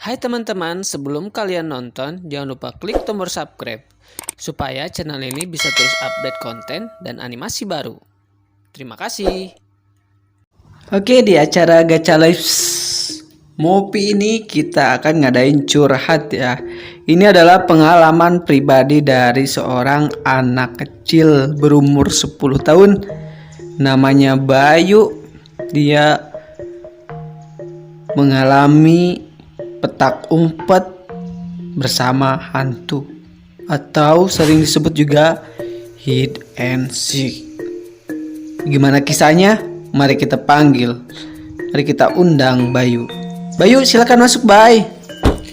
Hai teman-teman, sebelum kalian nonton, jangan lupa klik tombol subscribe supaya channel ini bisa terus update konten dan animasi baru. Terima kasih. Oke, di acara Gacha Live Mopi ini kita akan ngadain curhat ya. Ini adalah pengalaman pribadi dari seorang anak kecil berumur 10 tahun. Namanya Bayu. Dia mengalami petak umpet bersama hantu, atau sering disebut juga hide and seek. Gimana kisahnya? Mari kita panggil, mari kita undang Bayu. Bayu, silakan masuk, Bay.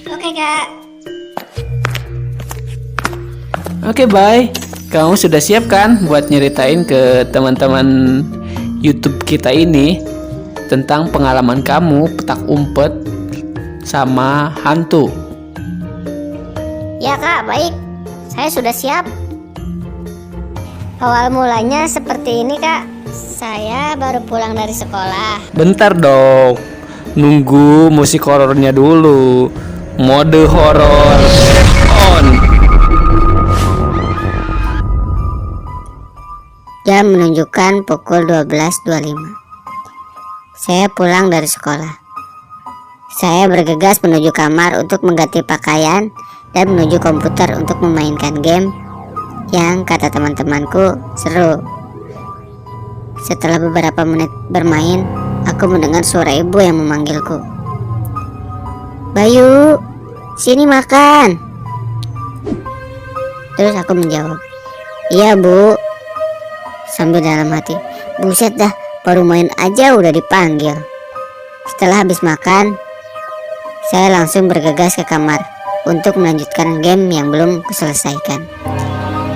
Oke, Kak. Oke, Bay. Kamu sudah siap kan buat nyeritain ke teman-teman YouTube kita ini tentang pengalaman kamu petak umpet sama hantu? Ya, Kak, baik. Saya sudah siap. Awal mulanya seperti ini, Kak. Saya baru pulang dari sekolah. Bentar dong, nunggu musik horornya dulu. Mode horor on. Jam menunjukkan pukul 12.25. Saya pulang dari sekolah. Saya bergegas menuju kamar untuk mengganti pakaian dan menuju komputer untuk memainkan game yang kata teman-temanku seru. Setelah beberapa menit bermain, aku mendengar suara ibu yang memanggilku. "Bayu, sini makan." Terus aku menjawab, "Iya, Bu." Sambil dalam hati, buset dah, baru main aja udah dipanggil. Setelah habis makan, saya langsung bergegas ke kamar untuk melanjutkan game yang belum kuselesaikan.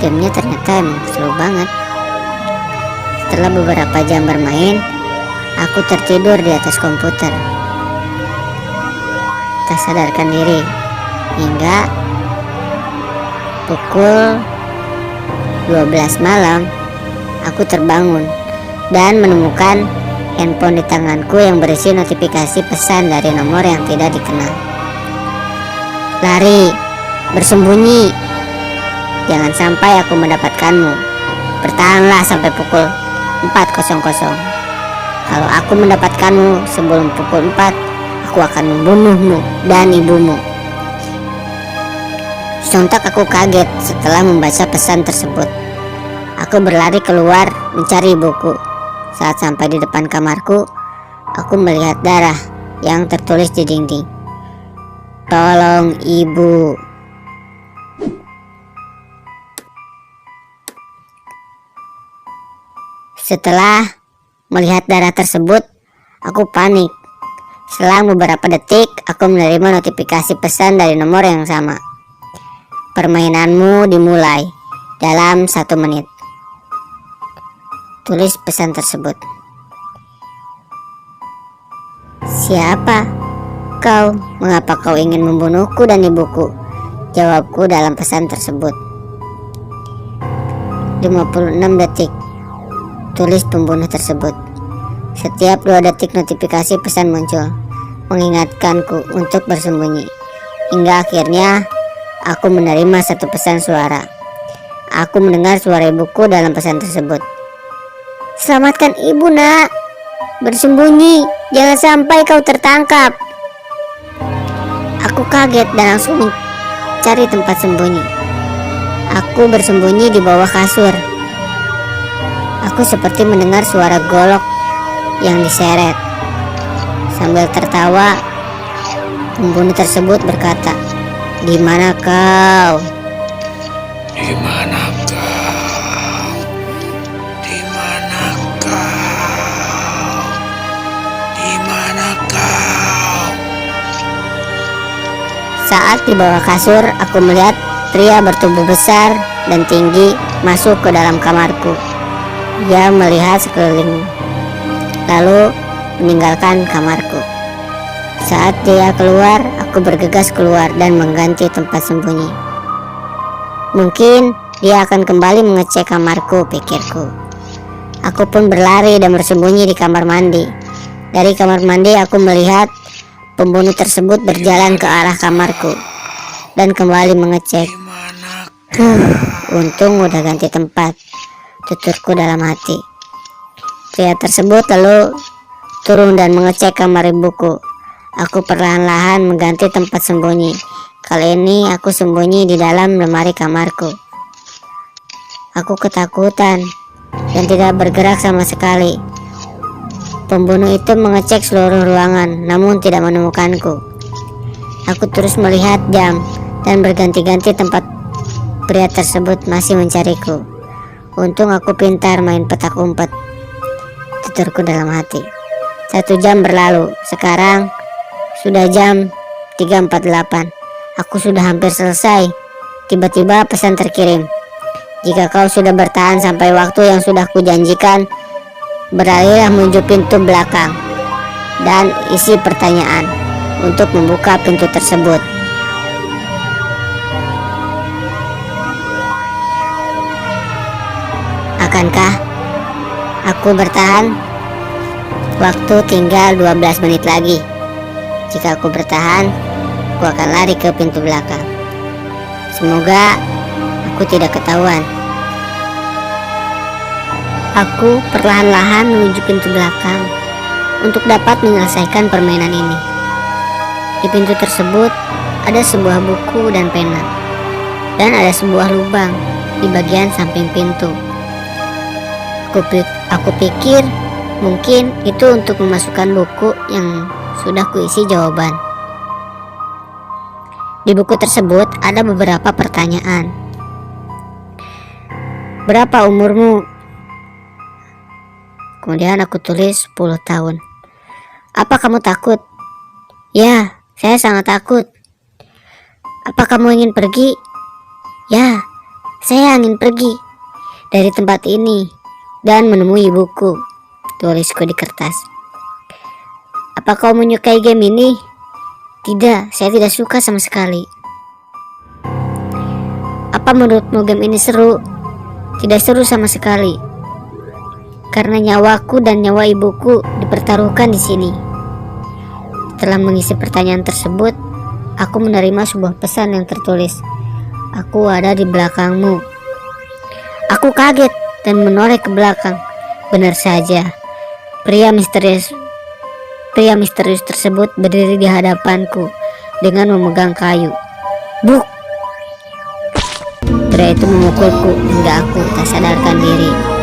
Gamenya ternyata emang seru banget. Setelah beberapa jam bermain, aku tertidur di atas komputer, tak sadarkan diri, hingga pukul 12 malam aku terbangun dan menemukan handphone di tanganku yang berisi notifikasi pesan dari nomor yang tidak dikenal. "Lari, bersembunyi, jangan sampai aku mendapatkanmu. Bertahanlah sampai pukul 4.00. Kalau aku mendapatkanmu sebelum pukul 4, aku akan membunuhmu dan ibumu." Sontak aku kaget setelah membaca pesan tersebut. Aku berlari keluar mencari ibuku. Saat sampai di depan kamarku, aku melihat darah yang tertulis di dinding. "Tolong, Ibu." Setelah melihat darah tersebut, aku panik. Selang beberapa detik, aku menerima notifikasi pesan dari nomor yang sama. "Permainanmu dimulai dalam 1 menit." Tulis pesan tersebut. "Siapa kau? Mengapa kau ingin membunuhku dan ibuku?" jawabku dalam pesan tersebut. 56 detik. Tulis pembunuh tersebut. Setiap 2 detik notifikasi pesan muncul, mengingatkanku untuk bersembunyi. Hingga akhirnya aku menerima 1 pesan suara. Aku mendengar suara ibuku dalam pesan tersebut. "Selamatkan ibu, Nak. Bersembunyi, jangan sampai kau tertangkap." Aku kaget dan langsung mencari tempat sembunyi. Aku bersembunyi di bawah kasur. Aku seperti mendengar suara golok yang diseret. Sambil tertawa, pembunuh tersebut berkata, "Di mana kau? Di mana kau? Di mana kau? Di mana kau?" Saat di bawah kasur, aku melihat pria bertubuh besar dan tinggi masuk ke dalam kamarku. Dia melihat sekeliling, lalu meninggalkan kamarku. Saat dia keluar, aku bergegas keluar dan mengganti tempat sembunyi. Mungkin dia akan kembali mengecek kamarku, pikirku. Aku pun berlari dan bersembunyi di kamar mandi. Dari kamar mandi aku melihat Pembunuh tersebut berjalan ke arah kamarku dan kembali mengecek. Untung udah ganti tempat, tuturku dalam hati. Pria tersebut lalu turun dan mengecek kamar ibuku. Aku perlahan-lahan mengganti tempat sembunyi. Kali ini aku sembunyi di dalam lemari kamarku. Aku ketakutan dan tidak bergerak sama sekali. Pembunuh itu mengecek seluruh ruangan, namun tidak menemukanku. Aku terus melihat jam dan berganti-ganti tempat. Pria tersebut masih mencariku. Untung aku pintar main petak umpet, tuturku dalam hati. 1 jam berlalu. Sekarang sudah jam 3.48. Aku sudah hampir selesai. Tiba-tiba pesan terkirim. Jika kau sudah bertahan sampai waktu yang sudah kujanjikan, beralihlah menuju pintu belakang dan isi pertanyaan untuk membuka pintu tersebut. Akankah aku bertahan? Waktu tinggal 12 menit lagi. Jika aku bertahan, aku akan lari ke pintu belakang. Semoga aku tidak ketahuan. Aku perlahan-lahan menuju pintu belakang untuk dapat menyelesaikan permainan ini. Di pintu tersebut ada sebuah buku dan pena, dan ada sebuah lubang di bagian samping pintu. Aku pikir mungkin itu untuk memasukkan buku yang sudah kuisi jawaban. Di buku tersebut ada beberapa pertanyaan. Berapa umurmu? Kemudian aku tulis 10 tahun. Apa kamu takut? Ya, saya sangat takut. Apa kamu ingin pergi? Ya, saya ingin pergi dari tempat ini dan menemui ibuku, tulisku di kertas. Apa kau menyukai game ini? Tidak, saya tidak suka sama sekali. Apa menurutmu game ini seru? Tidak seru sama sekali, karena nyawaku dan nyawa ibuku dipertaruhkan di sini. Setelah mengisi pertanyaan tersebut, aku menerima sebuah pesan yang tertulis, "Aku ada di belakangmu." Aku kaget dan menoleh ke belakang. Benar saja, pria misterius tersebut berdiri di hadapanku dengan memegang kayu. Buk! Pria itu memukulku hingga aku tak sadarkan diri.